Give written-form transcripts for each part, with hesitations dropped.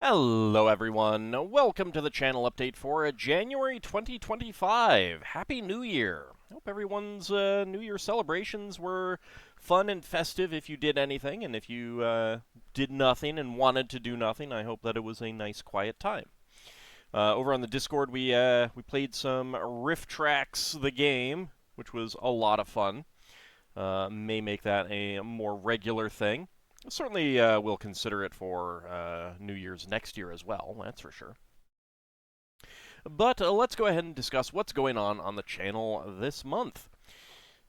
Hello everyone, welcome to the channel update for January 2025. Happy New Year! Hope everyone's New Year celebrations were fun and festive if you did anything, and if you did nothing and wanted to do nothing, I hope that it was a nice quiet time. Over on the Discord, we played some Riff Tracks the game, which was a lot of fun. May make that a more regular thing. Certainly, we'll consider it for New Year's next year as well, that's for sure. But let's go ahead and discuss what's going on the channel this month.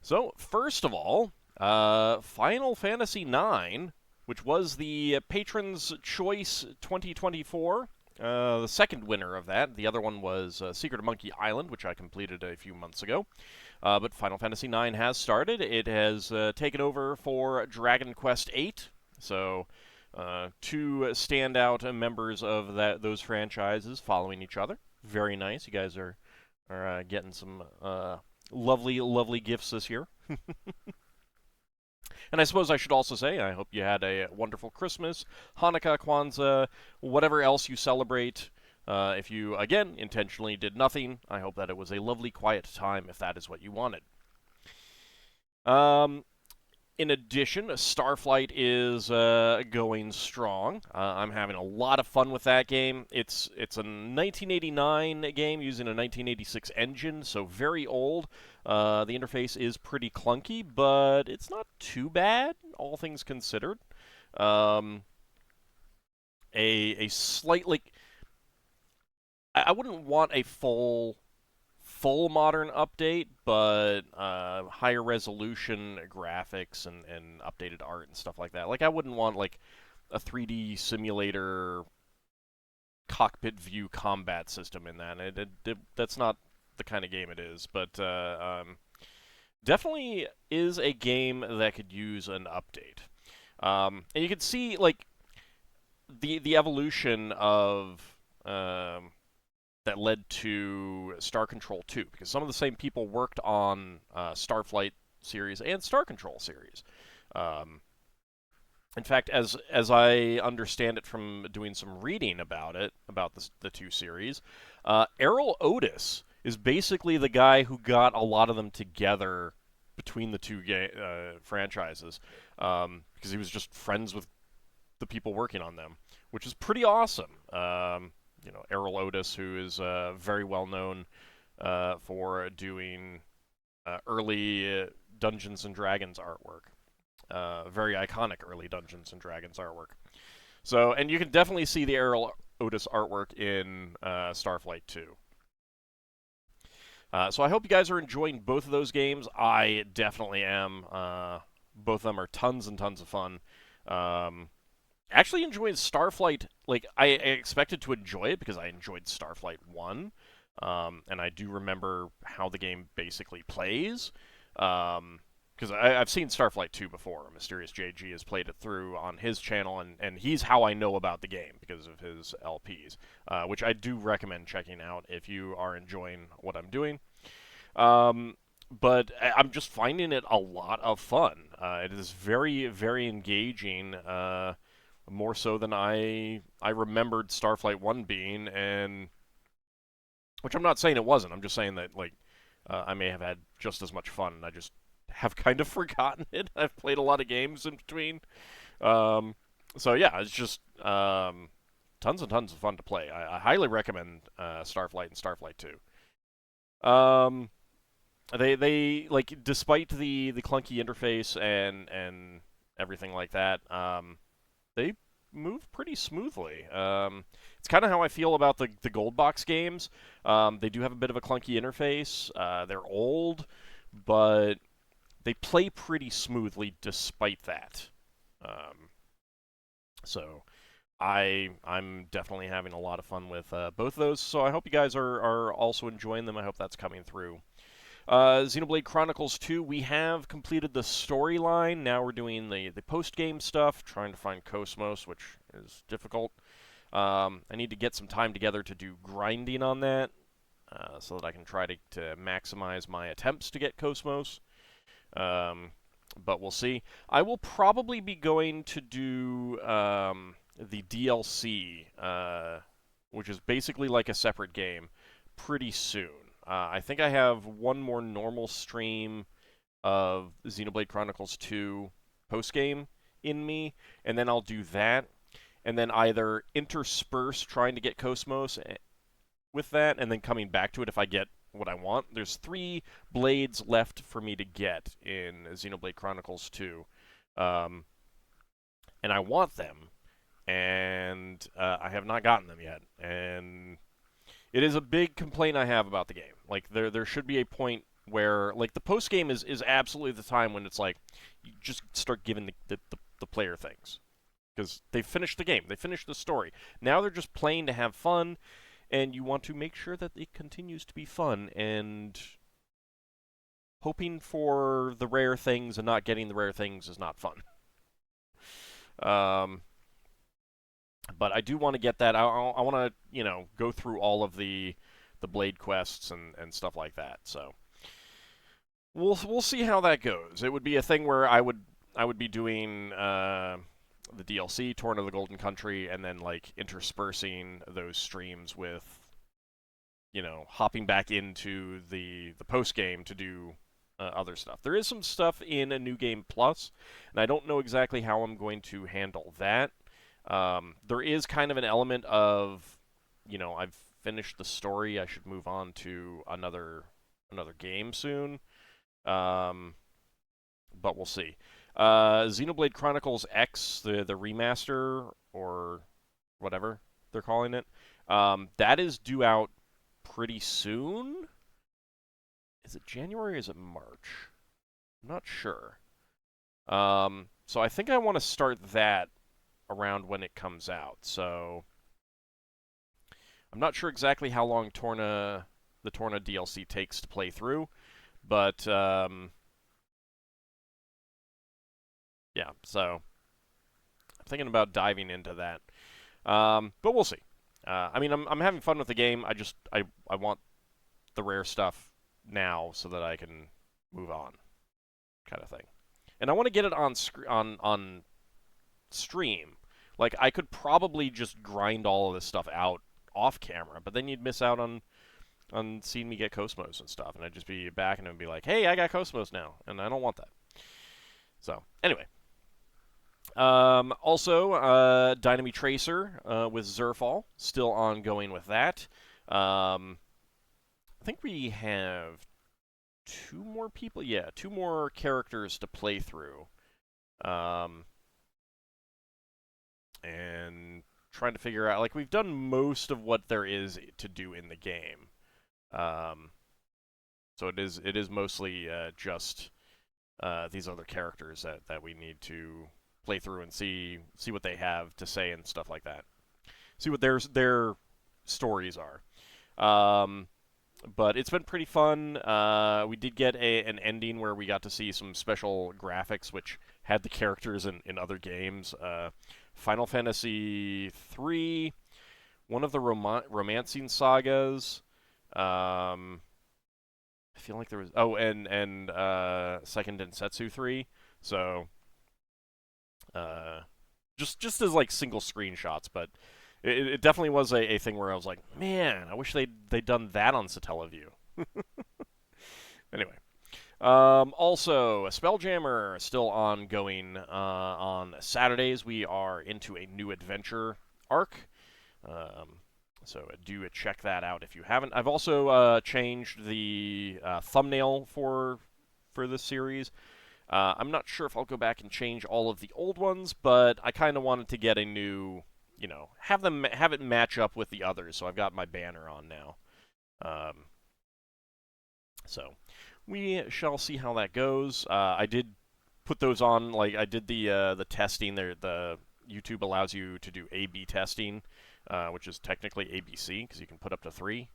So, first of all, Final Fantasy IX, which was the Patron's Choice 2024, the second winner of that. The other one was Secret of Monkey Island, which I completed a few months ago. But Final Fantasy IX has started. It has taken over for Dragon Quest VIII. So, two standout members of those franchises following each other. Very nice. You guys are getting some lovely gifts this year. And I suppose I should also say, I hope you had a wonderful Christmas, Hanukkah, Kwanzaa, whatever else you celebrate. If you, again, intentionally did nothing, I hope that it was a lovely, quiet time if that is what you wanted. In addition, Starflight is going strong. I'm having a lot of fun with that game. It's a 1989 game using a 1986 engine, so very old. The interface is pretty clunky, but it's not too bad, all things considered. A slightly... I wouldn't want a full modern update, but higher resolution graphics and updated art and stuff like that. Like, I wouldn't want like a 3D simulator cockpit view combat system in that. That's not the kind of game it is, but definitely is a game that could use an update. And you can see like the evolution of that led to Star Control 2, because some of the same people worked on Starflight series and Star Control series. In fact, as I understand it from doing some reading about it, about the two series, Errol Otis is basically the guy who got a lot of them together between the two franchises, because he was just friends with the people working on them, which is pretty awesome. Errol Otis, who is very well known for doing early Dungeons and Dragons artwork. Very iconic early Dungeons and Dragons artwork. So, and you can definitely see the Errol Otis artwork in Starflight 2. So I hope you guys are enjoying both of those games. I definitely am. Both of them are tons and tons of fun. Actually enjoyed Starflight. Like, I expected to enjoy it because I enjoyed Starflight 1, and I do remember how the game basically plays, because I've seen Starflight 2 before. Mysterious JG has played it through on his channel, and he's how I know about the game because of his LPs, which I do recommend checking out if you are enjoying what I'm doing. But I'm just finding it a lot of fun. It is very, very engaging, more so than I remembered Starflight 1 being, and which I'm not saying it wasn't. I'm just saying that, like, I may have had just as much fun, and I just have kind of forgotten it. I've played a lot of games in between. So yeah, it's just tons and tons of fun to play. I highly recommend Starflight and Starflight 2. They like, despite the clunky interface and everything like that, they move pretty smoothly. It's kind of how I feel about the Gold Box games. They do have a bit of a clunky interface. They're old, but they play pretty smoothly despite that. So I'm definitely having a lot of fun with both of those. So I hope you guys are also enjoying them. I hope that's coming through. Xenoblade Chronicles 2, we have completed the storyline. Now we're doing the post-game stuff, trying to find Cosmos, which is difficult. I need to get some time together to do grinding on that, so that I can try to maximize my attempts to get Cosmos. But we'll see. I will probably be going to do the DLC, which is basically like a separate game, pretty soon. I think I have one more normal stream of Xenoblade Chronicles 2 post-game in me, and then I'll do that, and then either intersperse trying to get Cosmos with that, and then coming back to it if I get what I want. There's 3 blades left for me to get in Xenoblade Chronicles 2, and I want them, and I have not gotten them yet, and it is a big complaint I have about the game. Like, there should be a point where, like, the post game is absolutely the time when it's like, you just start giving the player things. Because they've finished the game, they finished the story. Now they're just playing to have fun, and you want to make sure that it continues to be fun, and hoping for the rare things and not getting the rare things is not fun. But I do want to get that. I want to, go through all of the Blade quests and stuff like that. So we'll see how that goes. It would be a thing where I would be doing the DLC, Torn of the Golden Country, and then like interspersing those streams with, hopping back into the post game to do other stuff. There is some stuff in a New Game Plus, and I don't know exactly how I'm going to handle that. There is kind of an element of, I've finished the story, I should move on to another game soon. But we'll see. Xenoblade Chronicles X, the remaster, or whatever they're calling it, that is due out pretty soon. Is it January or is it March? I'm not sure. So I think I want to start that around when it comes out. So I'm not sure exactly how long the Torna DLC takes to play through, but yeah. So I'm thinking about diving into that, but we'll see. I mean, I'm having fun with the game. I want the rare stuff now so that I can move on, kind of thing. And I want to get it on stream. Like, I could probably just grind all of this stuff out off camera, but then you'd miss out on seeing me get Cosmos and stuff, and I'd just be back and it'd be like, hey, I got Cosmos now, and I don't want that. So, anyway. Also, Dynamy Tracer with Zerfall, still ongoing with that. I think we have 2 more people. Yeah, 2 more characters to play through. And trying to figure out, like, we've done most of what there is to do in the game. So it is mostly just these other characters that we need to play through and see what they have to say and stuff like that. See what their stories are. But it's been pretty fun. We did get an ending where we got to see some special graphics, which had the characters in other games. Final Fantasy III, one of the romancing sagas. I feel like there was... Oh, and Second Densetsu 3. So, just as, like, single screenshots, but... It definitely was a thing where I was like, man, I wish they'd done that on Satellaview. Anyway. Also, Spelljammer still ongoing on Saturdays. We are into a new adventure arc. So do check that out if you haven't. I've also changed the thumbnail for this series. I'm not sure if I'll go back and change all of the old ones, but I kind of wanted to get a new... have it match up with the others, so I've got my banner on now. So we shall see how that goes. I did put those on, like I did the testing there. The YouTube allows you to do A/B testing, which is technically ABC because you can put up to 3,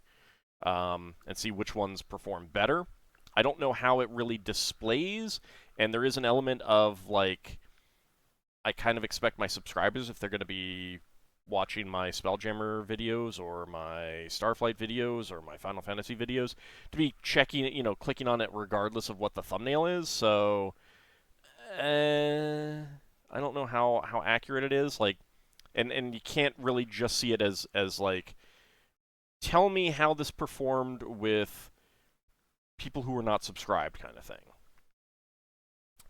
and see which ones perform better. I don't know how it really displays, and there is an element of like I kind of expect my subscribers, if they're going to be watching my Spelljammer videos or my Starflight videos or my Final Fantasy videos, to be checking it, clicking on it regardless of what the thumbnail is. So, I don't know how accurate it is. Like, and you can't really just see it as like, tell me how this performed with people who are not subscribed, kind of thing.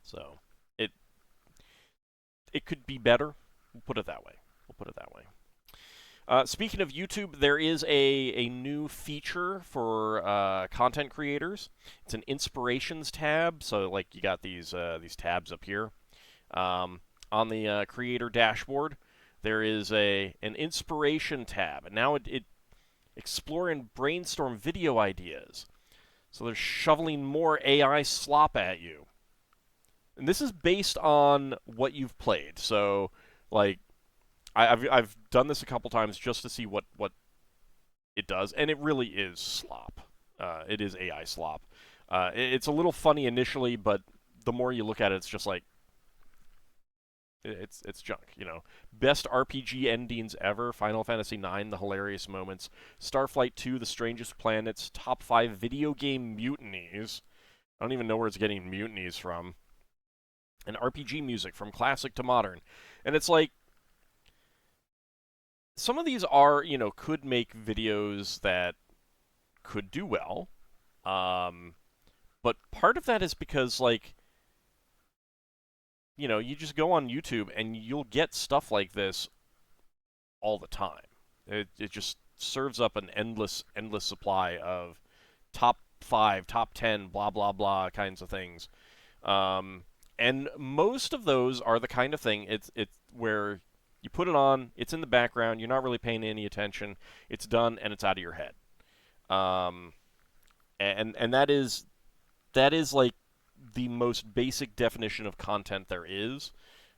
So it it could be better. We'll put it that way. We'll put it that way. Speaking of YouTube, there is a new feature for content creators. It's an inspirations tab. So like you got these tabs up here on the creator dashboard. There is an inspiration tab, and now it explore and brainstorm video ideas. So they're shoveling more AI slop at you. And this is based on what you've played. So, like, I've done this a couple times just to see what it does, and it really is slop. It is AI slop. It's a little funny initially, but the more you look at it, it's just like it's junk. You know, best RPG endings ever: Final Fantasy IX, the hilarious moments; Starflight 2, the strangest planets; top 5 video game mutinies. I don't even know where it's getting mutinies from. And RPG music from classic to modern, and it's like, some of these are, could make videos that could do well. But part of that is because, like, you just go on YouTube and you'll get stuff like this all the time. It just serves up an endless supply of top 5, top 10, blah, blah, blah kinds of things. And most of those are the kind of thing, it's where you put it on, it's in the background, you're not really paying any attention, it's done, and it's out of your head. And that is like the most basic definition of content there is,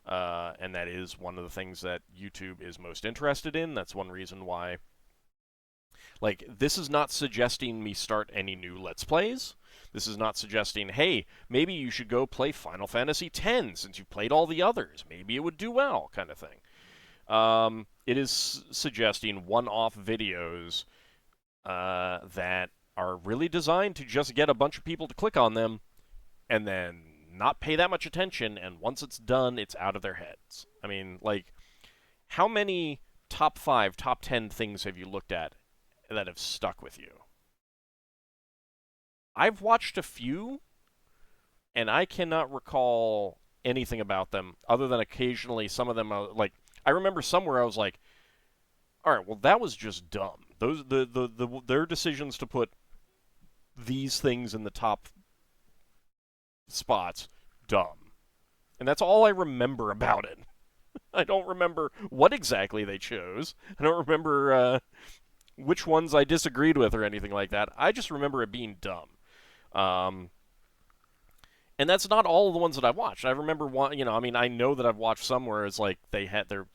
and that is one of the things that YouTube is most interested in. That's one reason why. Like, this is not suggesting me start any new Let's Plays. This is not suggesting, hey, maybe you should go play Final Fantasy X since you've played all the others. Maybe it would do well, kind of thing. It is suggesting one-off videos that are really designed to just get a bunch of people to click on them and then not pay that much attention, and once it's done, it's out of their heads. I mean, like, how many top 5, top 10 things have you looked at that have stuck with you? I've watched a few, and I cannot recall anything about them other than occasionally some of them, like, I remember somewhere I was like, all right, well, that was just dumb. Those their decisions to put these things in the top spots, dumb. And that's all I remember about it. I don't remember what exactly they chose. I don't remember which ones I disagreed with or anything like that. I just remember it being dumb. And that's not all the ones that I've watched. I remember one, I know that I've watched some where it's like they had their,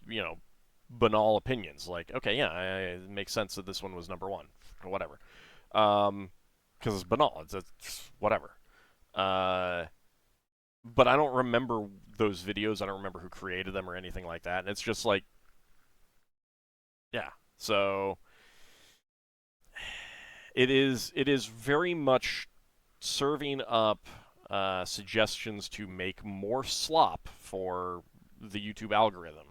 banal opinions. Like, okay, yeah, it makes sense that this one was number 1 or whatever. Because it's banal. It's whatever. But I don't remember those videos. I don't remember who created them or anything like that. And it's just like, yeah. So it is very much serving up suggestions to make more slop for the YouTube algorithm.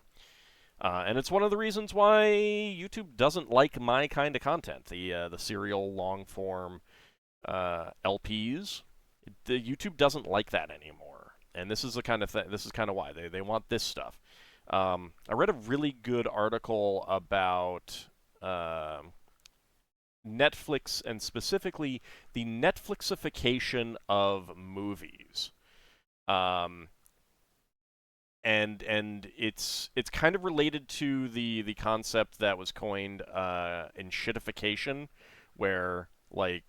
And it's one of the reasons why YouTube doesn't like my kind of content, the serial long form LPs. The YouTube doesn't like that anymore, and this is the kind of this is kind of why they want this stuff. I read a really good article about Netflix, and specifically the Netflixification of movies. And it's kind of related to the concept that was coined in shitification, where, like,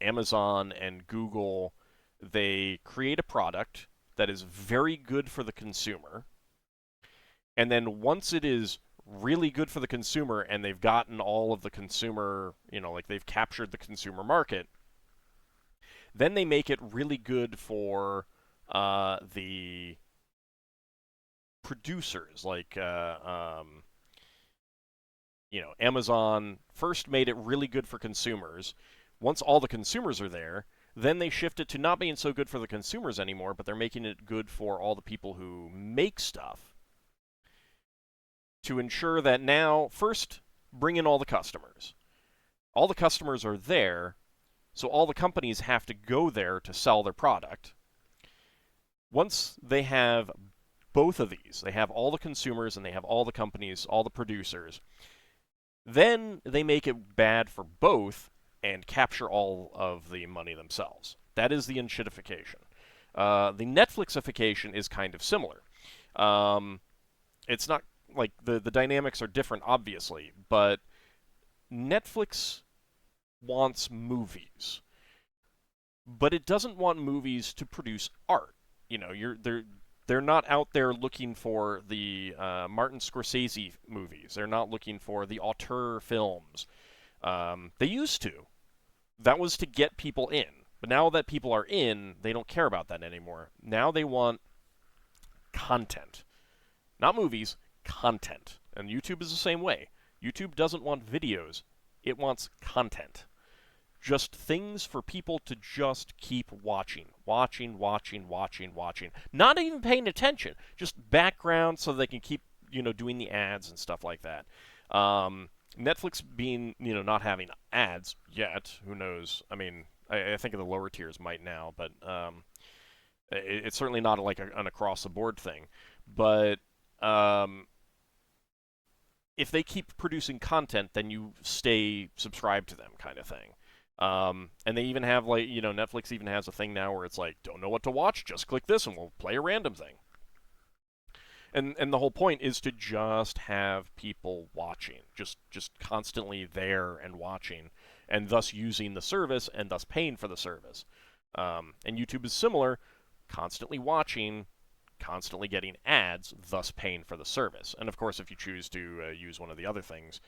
Amazon and Google, they create a product that is very good for the consumer, and then once it is really good for the consumer and they've gotten all of the consumer, like they've captured the consumer market, then they make it really good for the producers. Like, Amazon first made it really good for consumers. Once all the consumers are there, then they shift it to not being so good for the consumers anymore, but they're making it good for all the people who make stuff, to ensure that now, first, bring in all the customers. All the customers are there, so all the companies have to go there to sell their product. Once they have both of these, they have all the consumers and they have all the companies, all the producers, then they make it bad for both and capture all of the money themselves. That is the enshittification. The Netflixification is kind of similar. It's not like the dynamics are different, obviously, but Netflix wants movies, but it doesn't want movies to produce art. You know, they're not out there looking for the Martin Scorsese movies. They're not looking for the auteur films. They used to. That was to get people in. But now that people are in, they don't care about that anymore. Now they want content. Not movies, content. And YouTube is the same way. YouTube doesn't want videos. It wants content. Just things for people to just keep watching. Watching. Not even paying attention. Just background so they can keep, doing the ads and stuff like that. Netflix being, not having ads yet. Who knows? I mean, I think the lower tiers might now, but it's certainly not like an across-the-board thing. But if they keep producing content, then you stay subscribed to them, kind of thing. And they even have, like, Netflix even has a thing now where it's like, don't know what to watch, just click this and we'll play a random thing. And the whole point is to just have people watching, just constantly there and watching, and thus using the service and thus paying for the service. And YouTube is similar, constantly watching, constantly getting ads, thus paying for the service. And of course, if you choose to use one of the other things,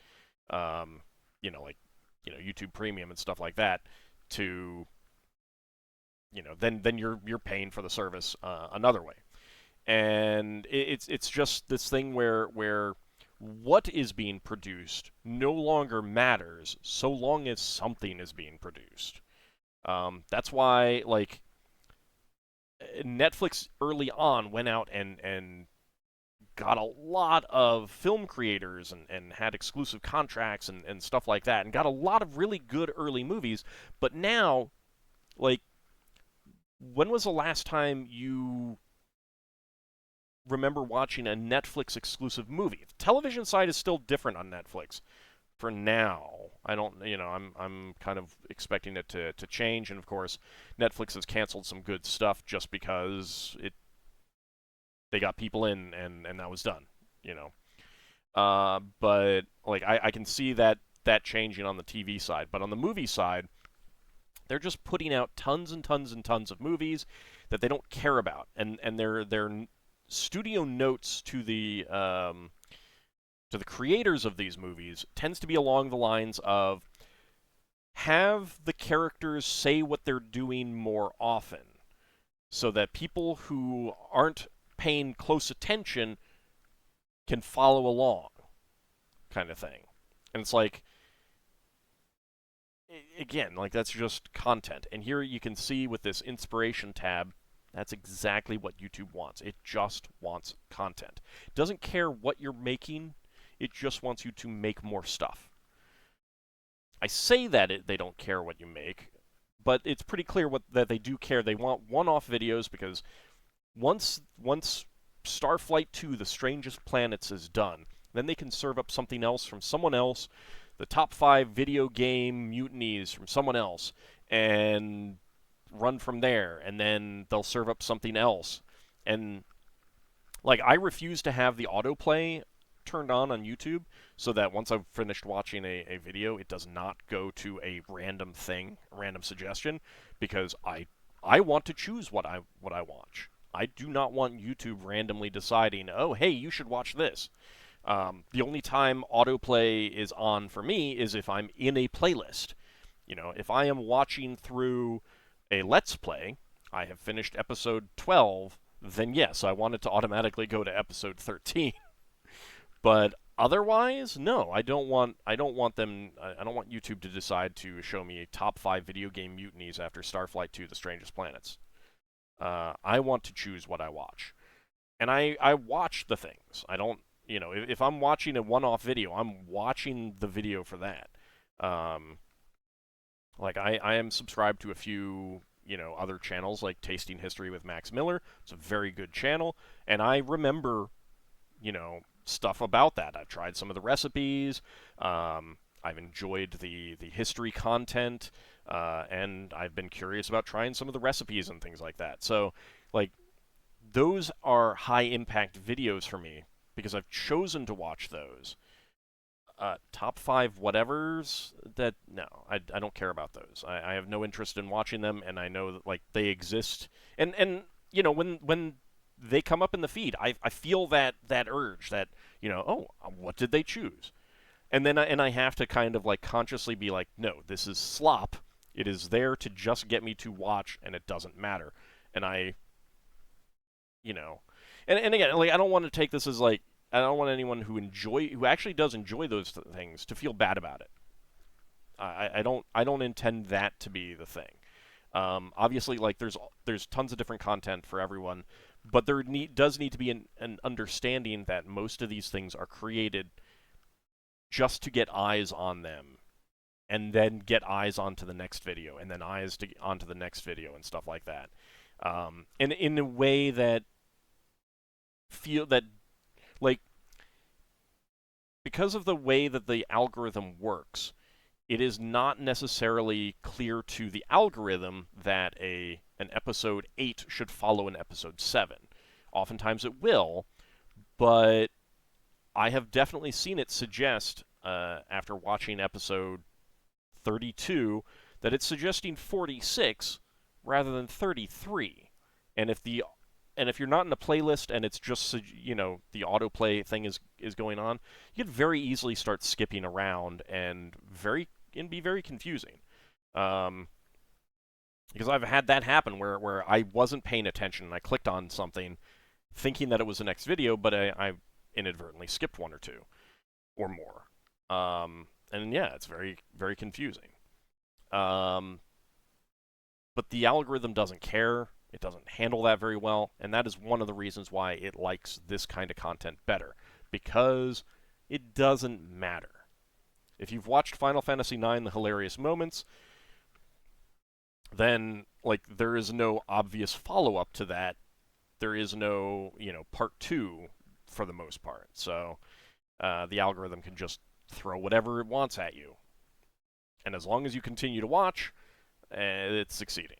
YouTube Premium and stuff like that, to, then you're paying for the service another way. And it's just this thing where what is being produced no longer matters so long as something is being produced. That's why, like, Netflix early on went out and got a lot of film creators and had exclusive contracts and stuff like that, and got a lot of really good early movies. But now, like, when was the last time you remember watching a Netflix exclusive movie? The television side is still different on Netflix for now. I don't, I'm kind of expecting it to change, and of course, Netflix has canceled some good stuff just because they got people in and that was done, But like I can see that changing on the TV side, but on the movie side, they're just putting out tons and tons and tons of movies that they don't care about, and their studio notes to the creators of these movies tends to be along the lines of, have the characters say what they're doing more often, so that people who aren't paying close attention can follow along, kind of thing. And it's like, again, like, that's just content. And here you can see with this inspiration tab, that's exactly what YouTube wants. It just wants content. It doesn't care what you're making. It just wants you to make more stuff. I say that they don't care what you make, but it's pretty clear that they do care. They want one-off videos, because once Starflight 2, The Strangest Planets, is done, then they can serve up something else from someone else, the top 5 video game mutinies from someone else, and run from there, and then they'll serve up something else. And, like, I refuse to have the autoplay turned on YouTube, so that once I've finished watching a video, it does not go to a random thing, a random suggestion, because I want to choose what I watch. I do not want YouTube randomly deciding, oh, hey, you should watch this. The only time autoplay is on for me is if I'm in a playlist. If I am watching through a Let's Play, I have finished episode 12, then yes, I want it to automatically go to episode 13. But otherwise, no, I don't want YouTube to decide to show me top 5 video game mutinies after Starflight 2, The Strangest Planets. I want to choose what I watch. And I watch the things. I don't, You know, if I'm watching a one-off video, I'm watching the video for that. Like I am subscribed to a few, you know, other channels like Tasting History with Max Miller. It's a very good channel, and I remember, you know, stuff about that. I've tried some of the recipes. I've enjoyed the history content, and I've been curious about trying some of the recipes and things like that. So, like, those are high impact videos for me because I've chosen to watch those. Top 5 whatevers, that, no, I don't care about those. I have no interest in watching them, and I know that, like, they exist. And you know, when they come up in the feed, I feel that urge that, you know, oh, what did they choose? And then I have to kind of, like, consciously be like, no, this is slop. It is there to just get me to watch, and it doesn't matter. And you know, and again, like, I don't want to take this as, like, I don't want anyone who actually does enjoy those things to feel bad about it. I don't intend that to be the thing. Obviously, like, there's tons of different content for everyone, but there does need to be an understanding that most of these things are created just to get eyes on them, and then get eyes onto the next video, and then onto the next video, and stuff like that. And in a way that like, because of the way that the algorithm works, it is not necessarily clear to the algorithm that an episode 8 should follow an episode 7. Oftentimes it will, but I have definitely seen it suggest, after watching episode 32, that it's suggesting 46 rather than 33. And if you're not in a playlist and it's just, you know, the autoplay thing is going on, you can very easily start skipping around and be very confusing. Because I've had that happen where I wasn't paying attention and I clicked on something thinking that it was the next video, but I inadvertently skipped one or two or more. And yeah, it's very, very confusing. But the algorithm doesn't care. It doesn't handle that very well, and that is one of the reasons why it likes this kind of content better, because it doesn't matter. If you've watched Final Fantasy IX, The Hilarious Moments, then, like, there is no obvious follow-up to that. There is no, you know, part 2 for the most part. So the algorithm can just throw whatever it wants at you. And as long as you continue to watch, it's succeeding.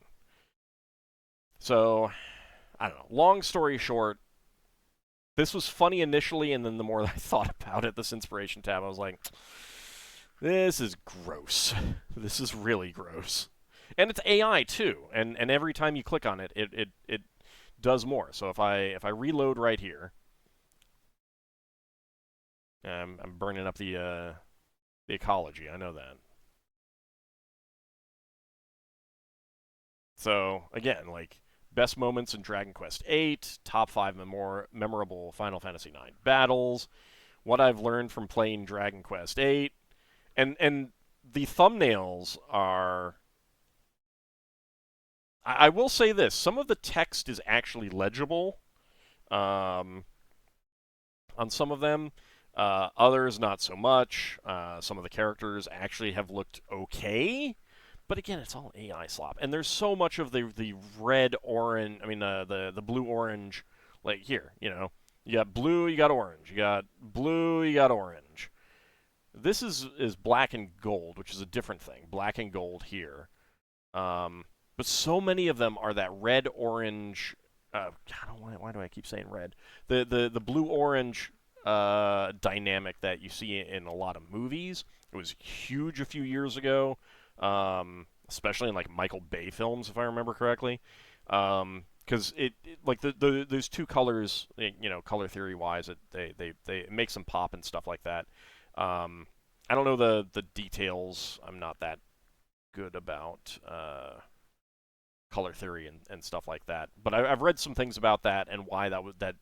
So, I don't know. Long story short, this was funny initially, and then the more I thought about it, this inspiration tab, I was like, this is gross. This is really gross. And it's AI too, and every time you click on it, it does more. So if I reload right here, I'm burning up the ecology. I know that. So again, like, best moments in Dragon Quest VIII, top 5 memorable Final Fantasy IX battles, what I've learned from playing Dragon Quest VIII, and the thumbnails are. I will say this: some of the text is actually legible, on some of them. Others not so much. Some of the characters actually have looked okay. But again, it's all AI slop, and there's so much of the red orange. I mean, the blue orange. Like here, you know, you got blue, you got orange, you got blue, you got orange. This is black and gold, which is a different thing. Black and gold here, but so many of them are that red orange. Why do I keep saying red? The blue orange dynamic that you see in a lot of movies. It was huge a few years ago. Especially in, like, Michael Bay films, if I remember correctly, because like those two colors, you know, color theory wise, it makes them pop and stuff like that. I don't know the details. I'm not that good about color theory and stuff like that, but I've read some things about that and why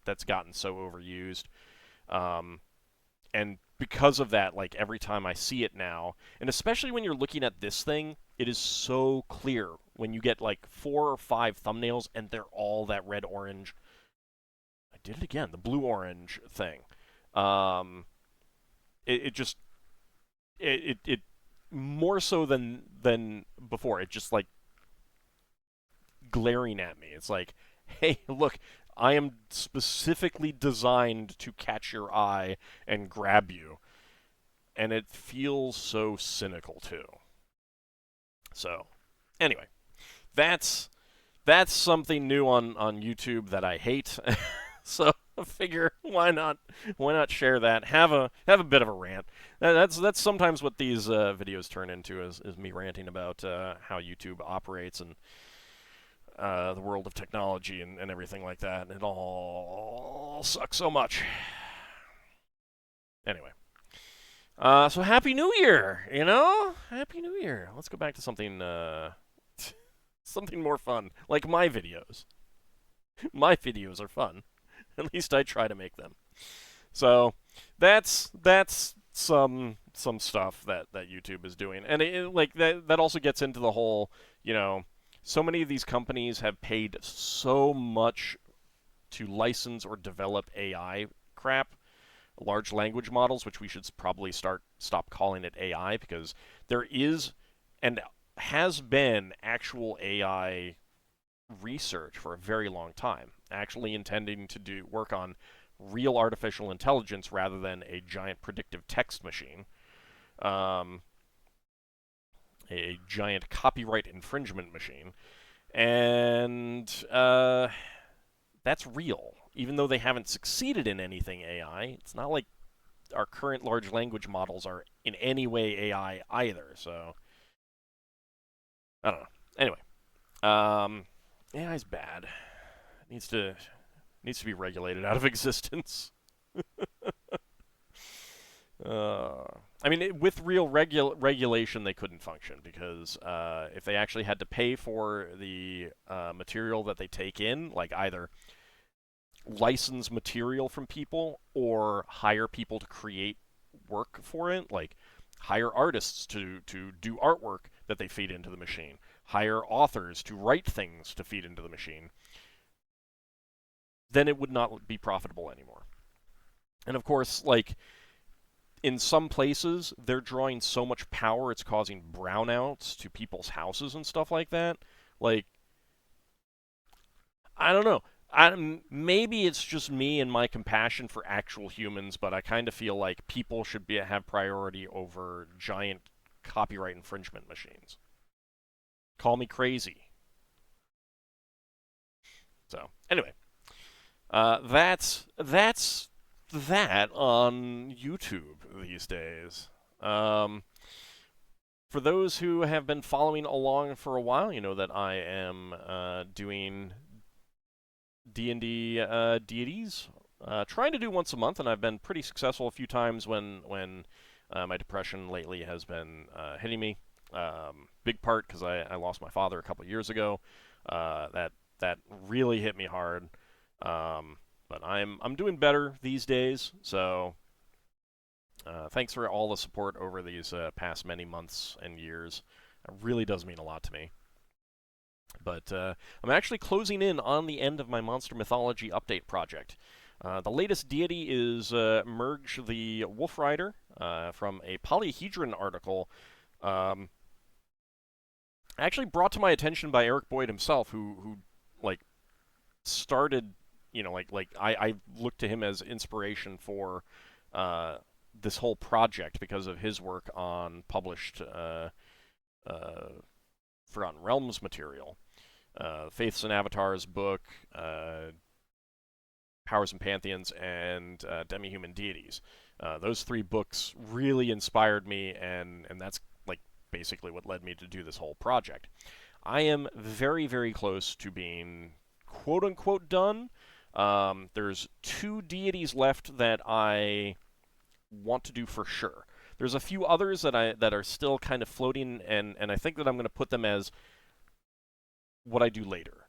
that's gotten so overused. And because of that, like, every time I see it now, and especially when you're looking at this thing, it is so clear when you get, like, 4 or 5 thumbnails and they're all that red-orange. I did it again, the blue-orange thing. Um, it just it more so than before. It just like glaring at me. It's like, hey, look, I am specifically designed to catch your eye and grab you, and it feels so cynical too. So, anyway, that's that's something new on YouTube that I hate. So I figure why not share that? Have a bit of a rant. That's sometimes what these videos turn into is me ranting about how YouTube operates and the world of technology and everything like that. And it all sucks so much. Anyway, so Happy New Year, you know? Happy New Year. Let's go back to something something more fun, like my videos. My videos are fun. At least I try to make them. So that's some stuff that YouTube is doing, and like that also gets into the whole, you know, so many of these companies have paid so much to license or develop AI crap, large language models, which we should probably stop calling it AI because there is and has been actual AI research for a very long time, actually intending to do work on real artificial intelligence rather than a giant predictive text machine, um, a giant copyright infringement machine, and that's real. Even though they haven't succeeded in anything AI, it's not like our current large language models are in any way AI either. So I don't know. Anyway, AI's bad. It needs to be regulated out of existence. Uh, I mean, with real regulation, they couldn't function because if they actually had to pay for the material that they take in, like either license material from people or hire people to create work for it, like hire artists to do artwork that they feed into the machine, hire authors to write things to feed into the machine, then it would not be profitable anymore. And of course, like in some places, they're drawing so much power it's causing brownouts to people's houses and stuff like that. Like, I don't know. Maybe it's just me and my compassion for actual humans, but I kind of feel like people should have priority over giant copyright infringement machines. Call me crazy. So, anyway, that's that on YouTube these days. Um, for those who have been following along for a while, you know that I am doing D&D deities, trying to do once a month, and I've been pretty successful a few times when my depression lately has been hitting me. Big part because I lost my father a couple years ago. That really hit me hard. But I'm doing better these days, so thanks for all the support over these past many months and years. It really does mean a lot to me. But I'm actually closing in on the end of my Monster Mythology update project. The latest deity is Merrgsh the Wolf Rider from a Polyhedron article, actually brought to my attention by Eric Boyd himself, who like started, you know, I looked to him as inspiration for this whole project because of his work on published Forgotten Realms material. Faiths and Avatars book, Powers and Pantheons, and Demi-Human Deities. Those three books really inspired me, and that's like basically what led me to do this whole project. I am very, very close to being quote-unquote done. There's 2 deities left that I want to do for sure. There's a few others that are still kind of floating, and I think that I'm going to put them as what I do later.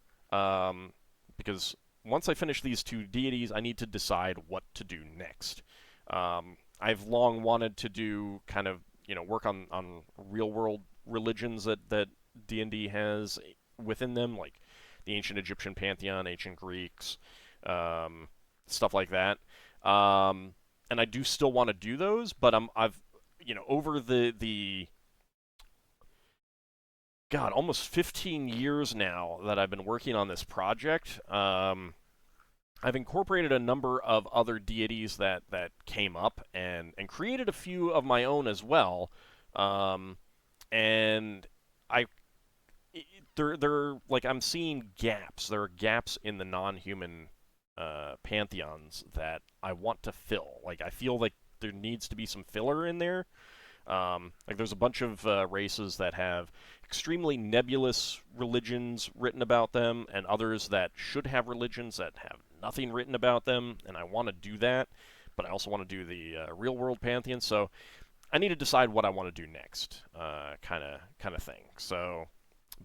Because once I finish these 2 deities, I need to decide what to do next. I've long wanted to do kind of, you know, work on real world religions that D&D has within them, like the ancient Egyptian pantheon, ancient Greeks, stuff like that. and I do still want to do those, but I've over the God, almost 15 years now that I've been working on this project. I've incorporated a number of other deities that came up and created a few of my own as well. And I they're like I'm seeing gaps. There are gaps in the non-human pantheons that I want to fill. Like I feel like there needs to be some filler in there. Like there's a bunch of races that have extremely nebulous religions written about them, and others that should have religions that have nothing written about them. And I want to do that, but I also want to do the real world pantheon. So I need to decide what I want to do next, kind of thing. So,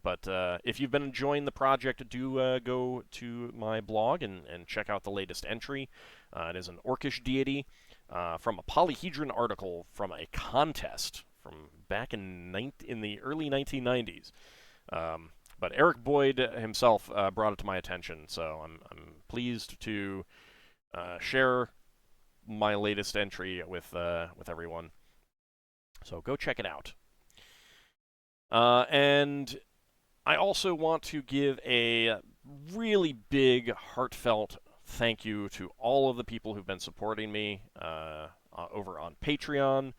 but if you've been enjoying the project, do go to my blog and check out the latest entry. It is an Orcish deity from a polyhedron article from a contest from back in the early 1990s. But Eric Boyd himself brought it to my attention, so I'm pleased to share my latest entry with everyone. So go check it out. And I also want to give a really big, heartfelt thank you to all of the people who've been supporting me over on Patreon,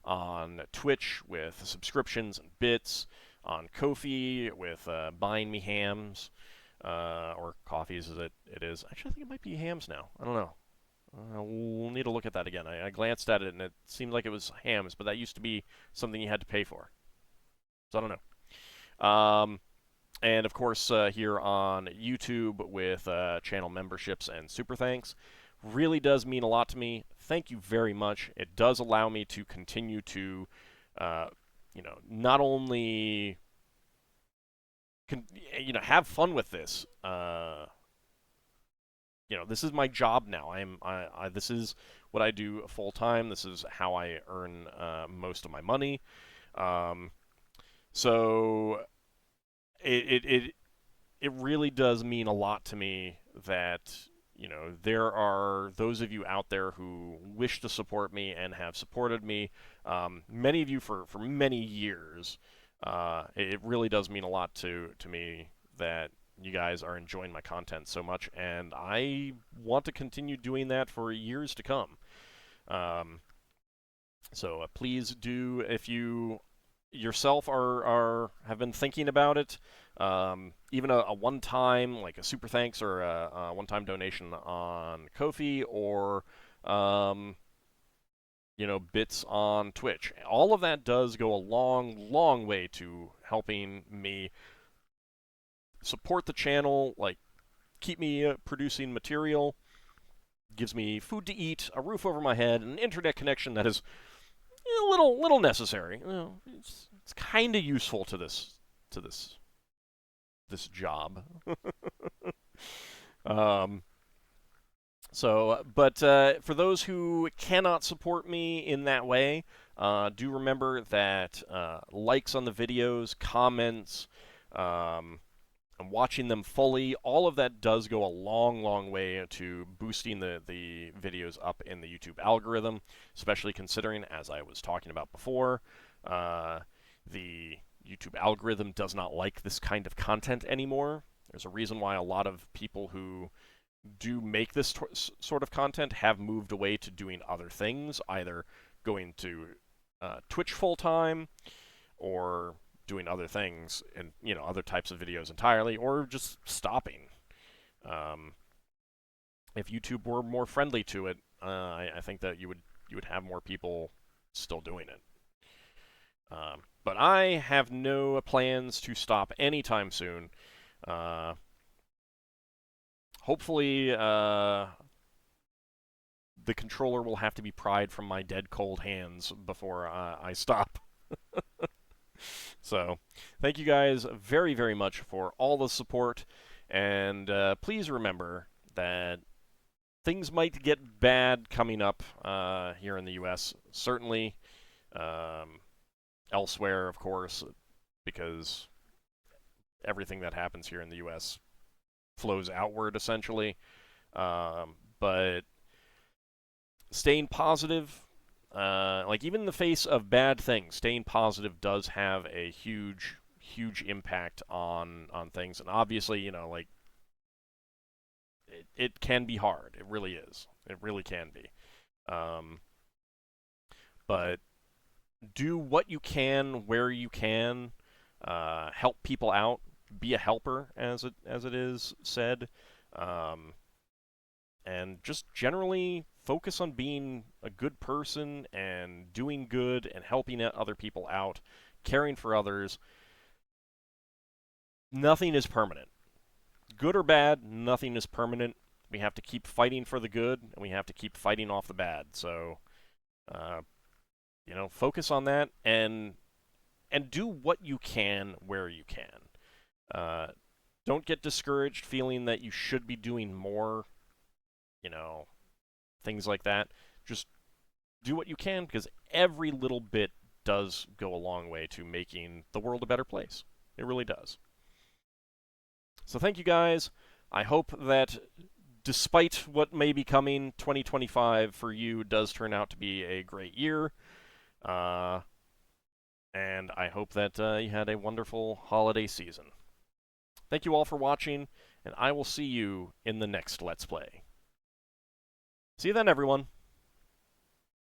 on Twitch with subscriptions and bits, on Ko-fi with buying me hams, or coffees as it is. Actually, I think it might be hams now. I don't know. We'll need to look at that again. I glanced at it and it seemed like it was hams, but that used to be something you had to pay for. So I don't know. And of course, here on YouTube with channel memberships and super thanks. Really does mean a lot to me. Thank you very much. It does allow me to continue to, not only, have fun with this. This is my job now. This is what I do full time. This is how I earn most of my money. So it really does mean a lot to me that there are those of you out there who wish to support me and have supported me. Many of you for many years. It really does mean a lot to me that you guys are enjoying my content so much, and I want to continue doing that for years to come. So please do, if you yourself have been thinking about it, even a one-time, like a super thanks or a one-time donation on Ko-fi or bits on Twitch. All of that does go a long, long way to helping me support the channel, like keep me producing material, gives me food to eat, a roof over my head, an internet connection that is a little necessary. It's kind of useful to this job. But for those who cannot support me in that way, do remember that likes on the videos, comments, and watching them fully, all of that does go a long, long way to boosting the videos up in the YouTube algorithm, especially considering, as I was talking about before, the YouTube algorithm does not like this kind of content anymore. There's a reason why a lot of people who do make this sort of content have moved away to doing other things, either going to Twitch full-time or doing other things and other types of videos entirely, or just stopping. If YouTube were more friendly to it, I think that you would have more people still doing it. But I have no plans to stop anytime soon. Hopefully, the controller will have to be pried from my dead cold hands before I stop. So, thank you guys very, very much for all the support, and please remember that things might get bad coming up here in the U.S. Certainly, elsewhere, of course, because everything that happens here in the U.S. flows outward, essentially. But staying positive, like even in the face of bad things, staying positive does have a huge impact on things. And obviously, like it can be hard. It really is. It really can be. Um, but do what you can where you can. Help people out. Be a helper, as it is said. Um, and just generally focus on being a good person and doing good and helping other people out, caring for others. Nothing is permanent. Good or bad, nothing is permanent. We have to keep fighting for the good, and we have to keep fighting off the bad. So, uh, focus on that and do what you can where you can. Uh, don't get discouraged feeling that you should be doing more. You know, things like that. Just do what you can because every little bit does go a long way to making the world a better place. It really does. So thank you guys. I hope that despite what may be coming, 2025 for you does turn out to be a great year. And I hope that you had a wonderful holiday season. Thank you all for watching, and I will see you in the next Let's Play. See you then, everyone.